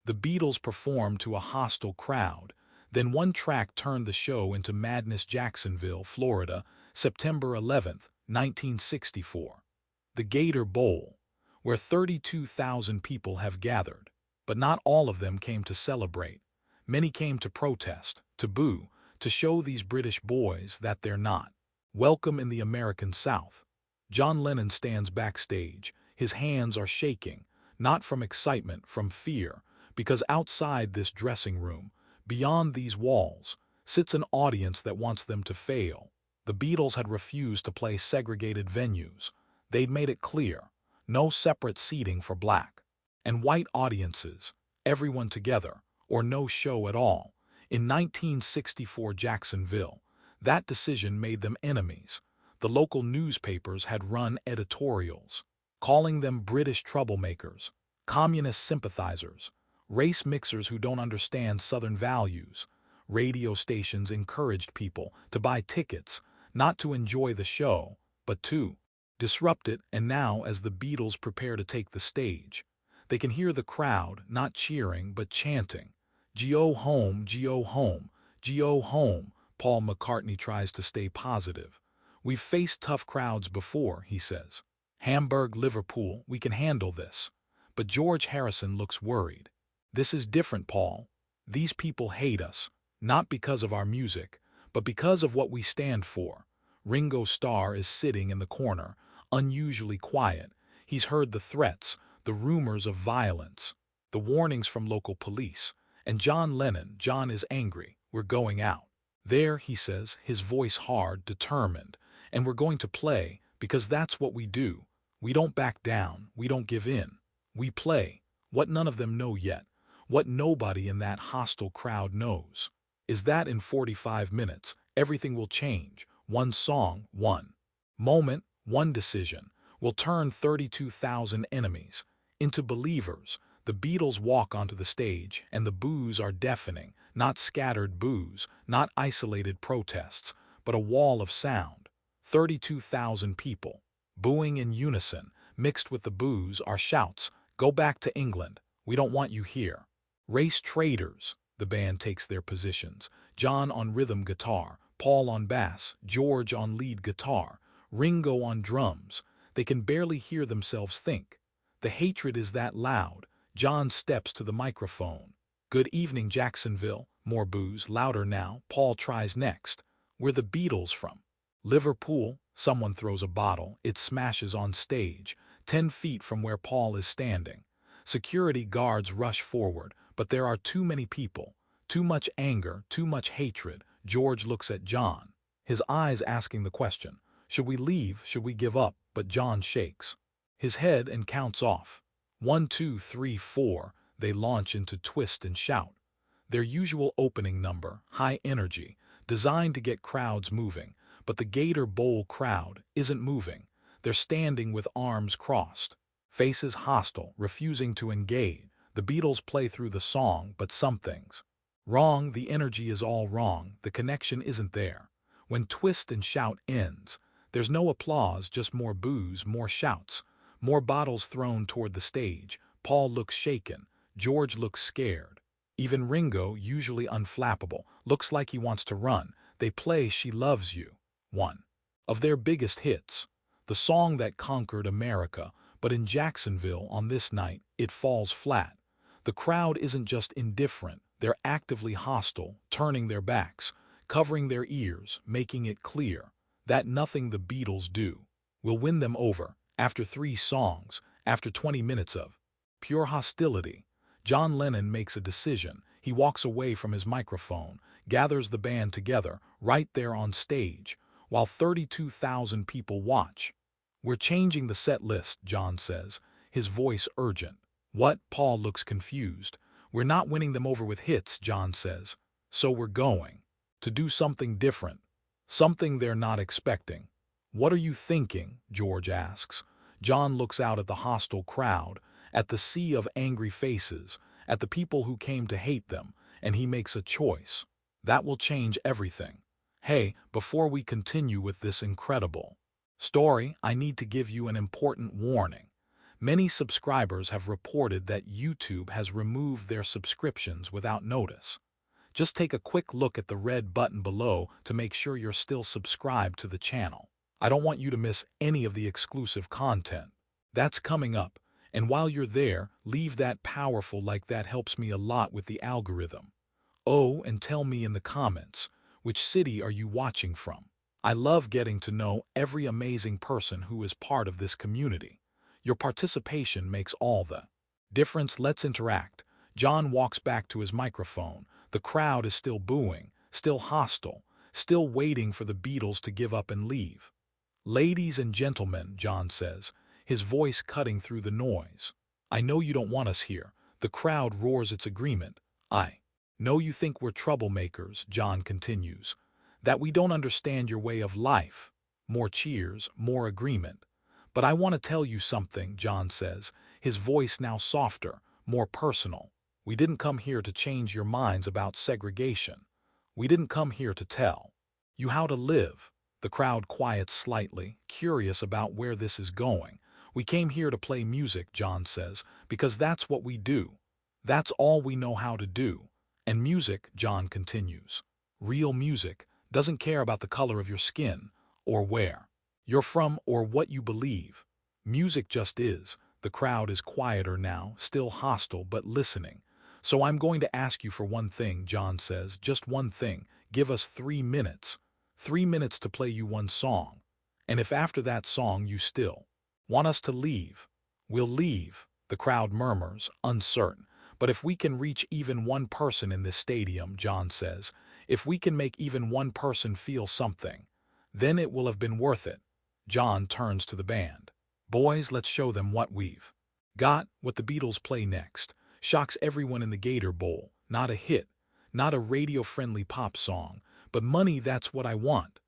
The Beatles performed to a hostile crowd. Then one track turned the show into Madness. Jacksonville, Florida, September 11, 1964. The Gator Bowl, where 32,000 people have gathered. But not all of them came to celebrate. Many came to protest, to boo, to show these British boys that they're not welcome in the American South. John Lennon stands backstage. His hands are shaking, not from excitement, from fear, because outside this dressing room, beyond these walls, sits an audience that wants them to fail. The Beatles had refused to play segregated venues. They'd made it clear, no separate seating for black and white audiences, everyone together, or no show at all. In 1964 Jacksonville, that decision made them enemies. The local newspapers had run editorials, calling them British troublemakers, communist sympathizers, race mixers who don't understand Southern values. Radio stations encouraged people to buy tickets, not to enjoy the show, but to disrupt it. And now, as the Beatles prepare to take the stage, they can hear the crowd not cheering but chanting, "Go home, go home, go home." Paul McCartney tries to stay positive. "We've faced tough crowds before," he says. "Hamburg, Liverpool, we can handle this." But George Harrison looks worried. "This is different, Paul. These people hate us, not because of our music, but because of what we stand for." Ringo Starr is sitting in the corner, unusually quiet. He's heard the threats, the rumors of violence, the warnings from local police. And John Lennon, John is angry. "We're going out there," he says, his voice hard, determined. "And we're going to play, because that's what we do. We don't back down, we don't give in. We play what none of them know yet, what nobody in that hostile crowd knows, is that in 45 minutes, everything will change. One song, one moment, one decision will turn 32,000 enemies into believers." The Beatles walk onto the stage, and the boos are deafening, not scattered boos, not isolated protests, but a wall of sound. 32,000 people, booing in unison. Mixed with the boos are shouts, "Go back to England, we don't want you here." "Race traitors." The band takes their positions. John on rhythm guitar, Paul on bass, George on lead guitar, Ringo on drums. They can barely hear themselves think. The hatred is that loud. John steps to the microphone. "Good evening, Jacksonville." More boos, louder now. Paul tries next. "We're the Beatles from Liverpool." Someone throws a bottle. It smashes on stage, 10 feet from where Paul is standing. Security guards rush forward, but there are too many people, too much anger, too much hatred. George looks at John, his eyes asking the question, should we leave, should we give up? But John shakes his head and counts off. 1, 2, 3, 4. They launch into Twist and Shout. Their usual opening number, high energy, designed to get crowds moving. But the Gator Bowl crowd isn't moving. They're standing with arms crossed, faces hostile, refusing to engage. The Beatles play through the song, but something's wrong. The energy is all wrong. The connection isn't there. When Twist and Shout ends, there's no applause, just more boos, more shouts, more bottles thrown toward the stage. Paul looks shaken. George looks scared. Even Ringo, usually unflappable, looks like he wants to run. They play "She Loves You," one of their biggest hits, the song that conquered America. But in Jacksonville on this night, it falls flat. The crowd isn't just indifferent, they're actively hostile, turning their backs, covering their ears, making it clear that nothing the Beatles do will win them over. After 3 songs, after 20 minutes of pure hostility, John Lennon makes a decision. He walks away from his microphone, gathers the band together, right there on stage, while 32,000 people watch. "We're changing the set list," John says, his voice urgent. "What?" Paul looks confused. "We're not winning them over with hits," John says. "So we're going to do something different, something they're not expecting." "What are you thinking?" George asks. John looks out at the hostile crowd, at the sea of angry faces, at the people who came to hate them, and he makes a choice that will change everything. "Hey, before we continue with this incredible story, I need to give you an important warning. Many subscribers have reported that YouTube has removed their subscriptions without notice. Just take a quick look at the red button below to make sure you're still subscribed to the channel. I don't want you to miss any of the exclusive content. That's coming up, and while you're there, leave that powerful like that helps me a lot with the algorithm. Oh, and tell me in the comments, which city are you watching from? I love getting to know every amazing person who is part of this community. Your participation makes all the difference. Let's interact. John walks back to his microphone. The crowd is still booing, still hostile, still waiting for the Beatles to give up and leave. "Ladies and gentlemen," John says, his voice cutting through the noise. "I know you don't want us here." The crowd roars its agreement. "I know you think we're troublemakers," John continues, "that we don't understand your way of life." More cheers, more agreement. "But I want to tell you something," John says, his voice now softer, more personal. "We didn't come here to change your minds about segregation. We didn't come here to tell you how to live." The crowd quiets slightly, curious about where this is going. "We came here to play music," John says, "because that's what we do. That's all we know how to do. And music," John continues, "real music, doesn't care about the color of your skin, or where you're from, or what you believe. Music just is." The crowd is quieter now, still hostile but listening. "So I'm going to ask you for one thing," John says, "just one thing. Give us 3 minutes. 3 minutes to play you one song. And if after that song you still want us to leave, we'll leave." The crowd murmurs, uncertain. "But if we can reach even one person in this stadium," John says, "if we can make even one person feel something, then it will have been worth it." John turns to the band. "Boys, let's show them what we've got." What the Beatles play next shocks everyone in the Gator Bowl. Not a hit, not a radio-friendly pop song, but "Money, That's What I Want."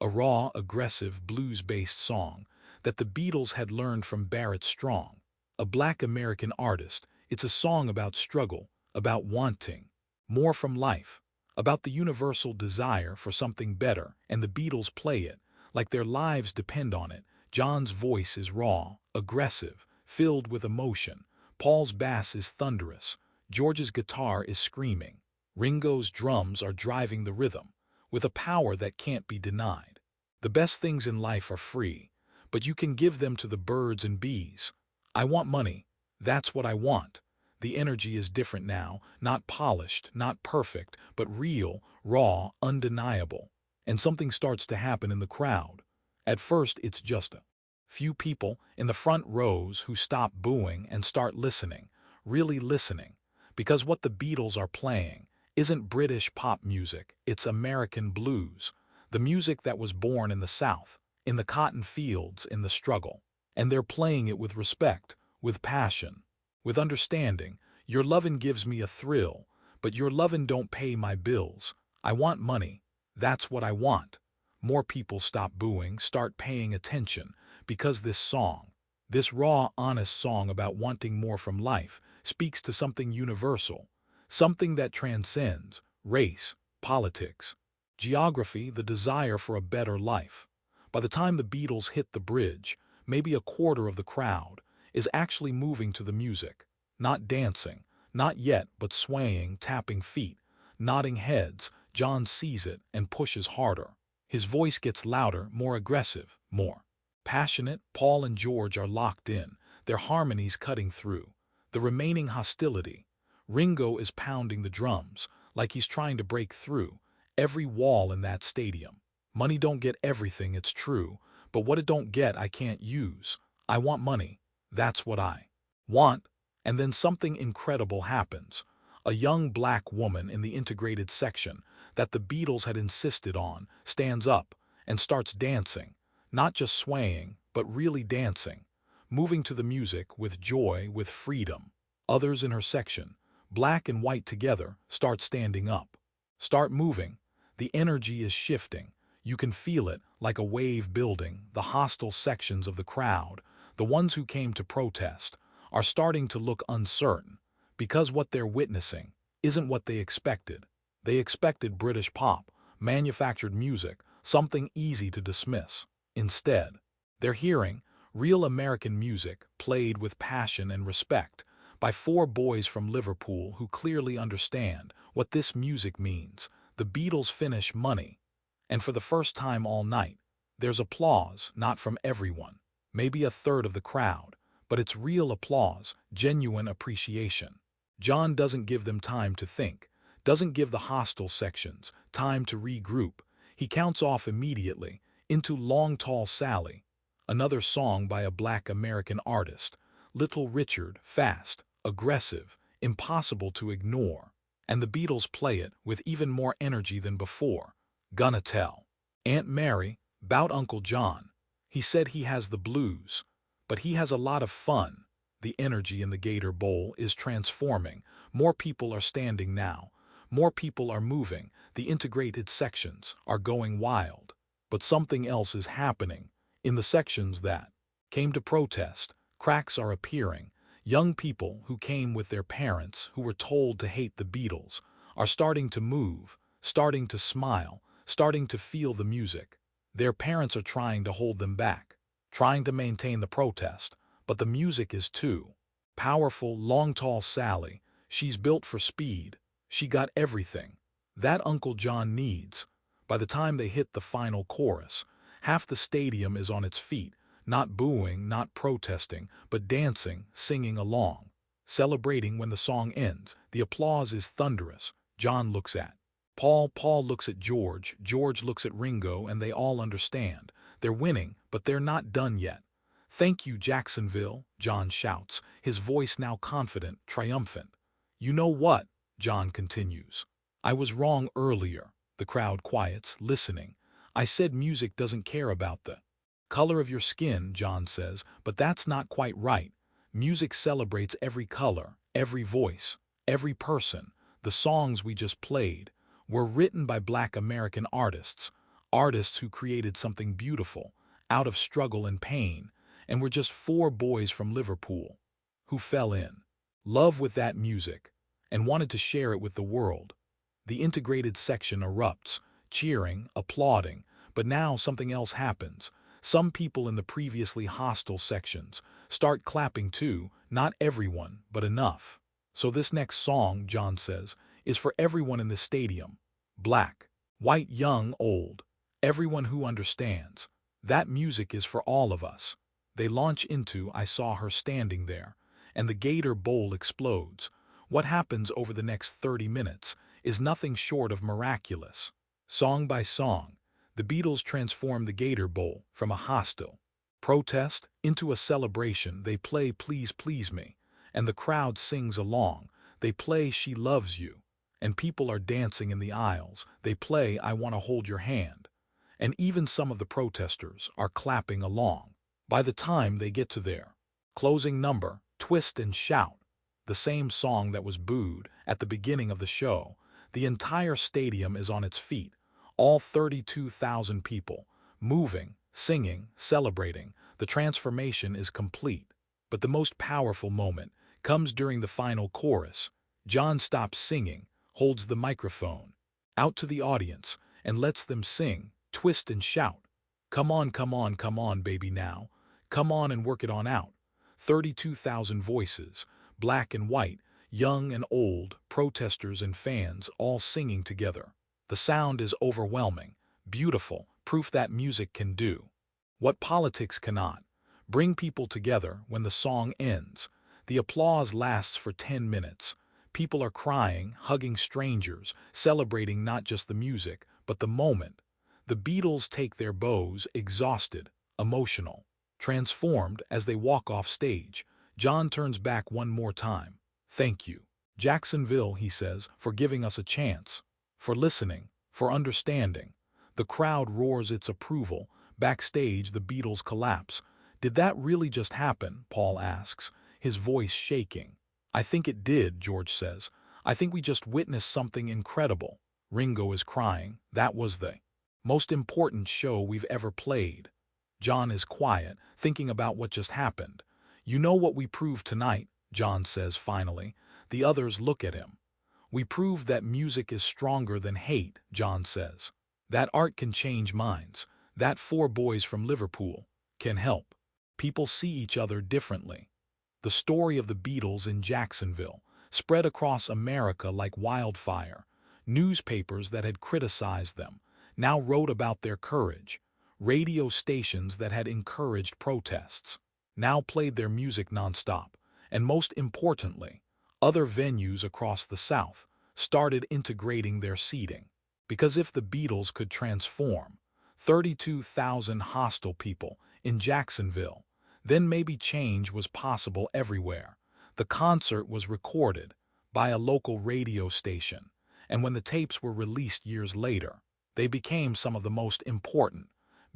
A raw, aggressive, blues-based song that the Beatles had learned from Barrett Strong, a black American artist. It's a song about struggle, about wanting more from life, about the universal desire for something better, and the Beatles play it like their lives depend on it. John's voice is raw, aggressive, filled with emotion. Paul's bass is thunderous. George's guitar is screaming. Ringo's drums are driving the rhythm with a power that can't be denied. The best things in life are free, but you can give them to the birds and bees. I want money. That's what I want. The energy is different now, not polished, not perfect, but real, raw, undeniable. And something starts to happen in the crowd. At first, it's just a few people in the front rows who stop booing and start listening, really listening, because what the Beatles are playing isn't British pop music, it's American blues, the music that was born in the South, in the cotton fields, in the struggle. And they're playing it with respect, with passion, with understanding. "Your lovin' gives me a thrill, but your lovin' don't pay my bills. I want money. That's what I want." More people stop booing, start paying attention, because this song, this raw, honest song about wanting more from life, speaks to something universal, something that transcends race, politics, geography, the desire for a better life. By the time the Beatles hit the bridge, maybe a quarter of the crowd is actually moving to the music, not dancing, not yet, but swaying, tapping feet, nodding heads. John sees it and pushes harder. His voice gets louder, more aggressive, more passionate. Paul and George are locked in, their harmonies cutting through the remaining hostility. Ringo is pounding the drums like he's trying to break through every wall in that stadium. "Money don't get everything, it's true, but what it don't get I can't use. I want money. That's what I want." And then something incredible happens. A young black woman in the integrated section that the Beatles had insisted on stands up and starts dancing, not just swaying, but really dancing, moving to the music with joy, with freedom. Others in her section, black and white together, start standing up, start moving. The energy is shifting. You can feel it like a wave building. The hostile sections of the crowd, the ones who came to protest, are starting to look uncertain, because what they're witnessing isn't what they expected. They expected British pop, manufactured music, something easy to dismiss. Instead, they're hearing Real American music played with passion and respect by four boys from Liverpool who clearly understand what this music means. The Beatles finish Money, and for the first time all night, there's applause, not from everyone, maybe a third of the crowd, but it's real applause, genuine appreciation. John doesn't give them time to think, doesn't give the hostile sections time to regroup. He counts off immediately into Long Tall Sally, another song by a black American artist. Little Richard, fast, aggressive, impossible to ignore. And the Beatles play it with even more energy than before. Gonna tell Aunt Mary 'bout Uncle John. He said he has the blues, but he has a lot of fun. The energy in the Gator Bowl is transforming. More people are standing now. More people are moving. The integrated sections are going wild. But something else is happening. In the sections that came to protest, cracks are appearing. Young people who came with their parents, who were told to hate the Beatles, are starting to move, starting to smile, starting to feel the music. Their parents are trying to hold them back, trying to maintain the protest, but the music is too powerful. Long Tall Sally, she's built for speed. She got everything that Uncle John needs. By the time they hit the final chorus, half the stadium is on its feet, not booing, not protesting, but dancing, singing along, celebrating. When the song ends, the applause is thunderous. John looks at Paul, Paul looks at George, George looks at Ringo, and they all understand. They're winning, but they're not done yet. Thank you, Jacksonville, John shouts, his voice now confident, triumphant. You know what? John continues. I was wrong earlier. The crowd quiets, listening. I said music doesn't care about the color of your skin, John says, but that's not quite right. Music celebrates every color, every voice, every person. The songs we just played were written by black American artists, artists who created something beautiful out of struggle and pain, and we're just four boys from Liverpool who fell in love with that music and wanted to share it with the world. The integrated section erupts, cheering, applauding, but now something else happens. Some people in the previously hostile sections start clapping too, not everyone, but enough. So this next song, John says, is for everyone in the stadium. Black, white, young, old. Everyone who understands. That music is for all of us. They launch into I Saw Her Standing There, and the Gator Bowl explodes. What happens over the next 30 minutes is nothing short of miraculous. Song by song, the Beatles transform the Gator Bowl from a hostile protest into a celebration. They play Please Please Me, and the crowd sings along. They play She Loves You, and people are dancing in the aisles. They play I Want to Hold Your Hand, and even some of the protesters are clapping along. By the time they get to their closing number, Twist and Shout, the same song that was booed at the beginning of the show, the entire stadium is on its feet, all 32,000 people, moving, singing, celebrating. The transformation is complete. But the most powerful moment comes during the final chorus. John stops singing, holds the microphone out to the audience, and lets them sing, twist and shout. Come on, come on, come on, baby, now. Come on and work it on out. 32,000 voices, black and white, young and old, protesters and fans, all singing together. The sound is overwhelming, beautiful, proof that music can do what politics cannot. Bring people together. When the song ends, the applause lasts for 10 minutes. People are crying, hugging strangers, celebrating not just the music, but the moment. The Beatles take their bows, exhausted, emotional, transformed as they walk off stage. John turns back one more time. Thank you, Jacksonville, he says, for giving us a chance, for listening, for understanding. The crowd roars its approval. Backstage, the Beatles collapse. Did that really just happen? Paul asks, his voice shaking. I think it did, George says. I think we just witnessed something incredible. Ringo is crying. That was the most important show we've ever played. John is quiet, thinking about what just happened. You know what we proved tonight, John says finally. The others look at him. We proved that music is stronger than hate, John says. That art can change minds. That four boys from Liverpool can help. People see each other differently. The story of the Beatles in Jacksonville spread across America like wildfire. Newspapers that had criticized them now wrote about their courage. Radio stations that had encouraged protests now played their music nonstop. And most importantly, other venues across the South started integrating their seating. Because if the Beatles could transform 32,000 hostile people in Jacksonville, then maybe change was possible everywhere. The concert was recorded by a local radio station, and when the tapes were released years later, they became some of the most important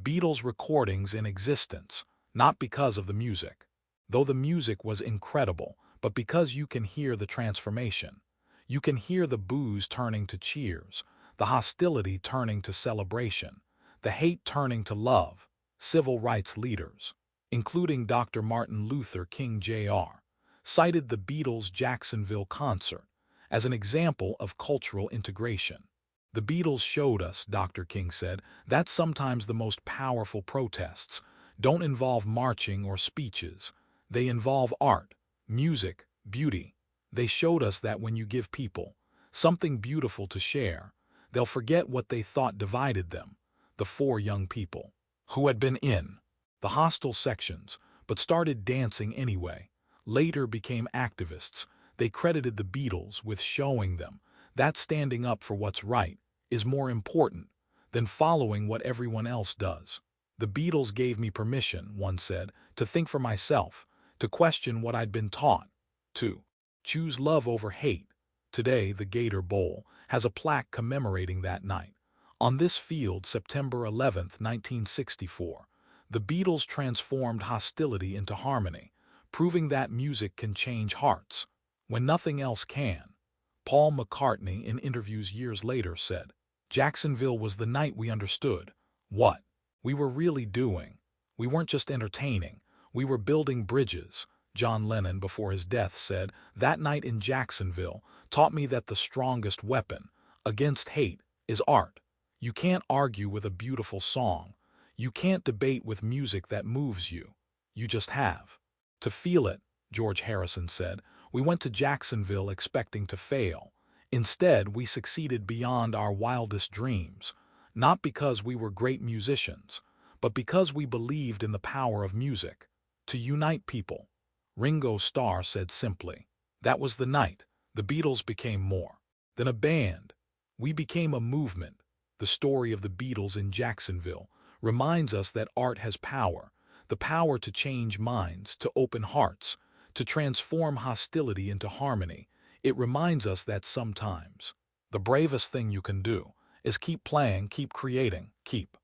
Beatles recordings in existence, not because of the music, though the music was incredible, but because you can hear the transformation. You can hear the boos turning to cheers, the hostility turning to celebration, the hate turning to love. Civil rights leaders, including Dr. Martin Luther King Jr., cited the Beatles' Jacksonville concert as an example of cultural integration. The Beatles showed us, Dr. King said, that sometimes the most powerful protests don't involve marching or speeches. They involve art, music, beauty. They showed us that when you give people something beautiful to share, they'll forget what they thought divided them. The four young people, who had been in the hostile sections but started dancing anyway, later became activists. They credited the Beatles with showing them that standing up for what's right is more important than following what everyone else does. The Beatles gave me permission, one said, to think for myself, to question what I'd been taught, to choose love over hate. Today, the Gator Bowl has a plaque commemorating that night. On this field, September 11, 1964, the Beatles transformed hostility into harmony, proving that music can change hearts when nothing else can. Paul McCartney, in interviews years later, said, "Jacksonville was the night we understood what we were really doing. We weren't just entertaining, we were building bridges." John Lennon, before his death, said, "That night in Jacksonville taught me that the strongest weapon against hate is art. You can't argue with a beautiful song. You can't debate with music that moves you. You just have to feel it." George Harrison said, "We went to Jacksonville expecting to fail. Instead, we succeeded beyond our wildest dreams, not because we were great musicians, but because we believed in the power of music to unite people." Ringo Starr said simply, "That was the night. The Beatles became more than a band. We became a movement." The story of the Beatles in Jacksonville reminds us that art has power, the power to change minds, to open hearts, to transform hostility into harmony. It reminds us that sometimes the bravest thing you can do is keep playing, keep creating, keep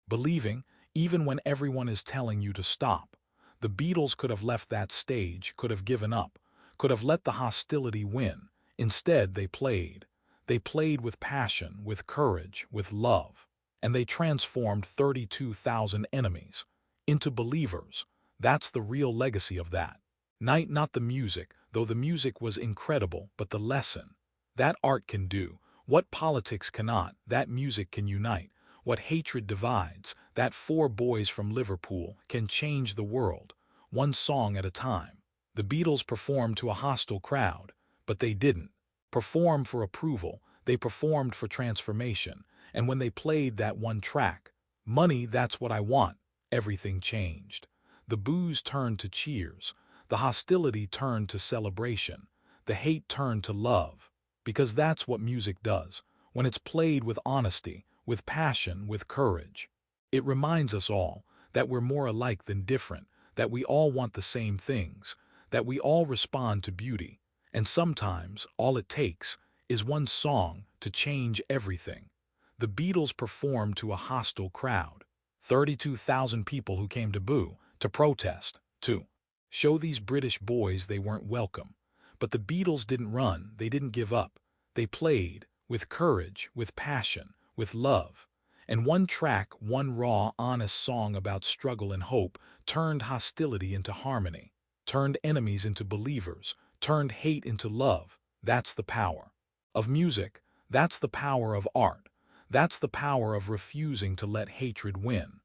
believing, even when everyone is telling you to stop. The Beatles could have left that stage, could have given up, could have let the hostility win. Instead, they played. They played with passion, with courage, with love, and they transformed 32,000 enemies into believers. That's the real legacy of that night, not the music, though the music was incredible, but the lesson. That art can do what politics cannot, that music can unite what hatred divides, that four boys from Liverpool can change the world, one song at a time. The Beatles performed to a hostile crowd, but they didn't perform for approval, they performed for transformation, and when they played that one track, "Money, That's What I Want," everything changed. The boos turned to cheers, the hostility turned to celebration, the hate turned to love, because that's what music does, when it's played with honesty, with passion, with courage. It reminds us all that we're more alike than different, that we all want the same things, that we all respond to beauty, and sometimes all it takes is one song to change everything. The Beatles performed to a hostile crowd, 32,000 people who came to boo, to protest, to show these British boys they weren't welcome. But the Beatles didn't run, they didn't give up. They played with courage, with passion, with love. And one track, one raw, honest song about struggle and hope turned hostility into harmony, turned enemies into believers, turned hate into love. That's the power of music. That's the power of art. That's the power of refusing to let hatred win.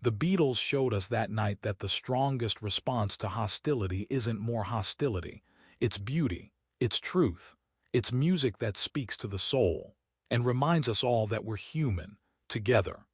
The Beatles showed us that night that the strongest response to hostility isn't more hostility. It's beauty, it's truth, it's music that speaks to the soul and reminds us all that we're human, together.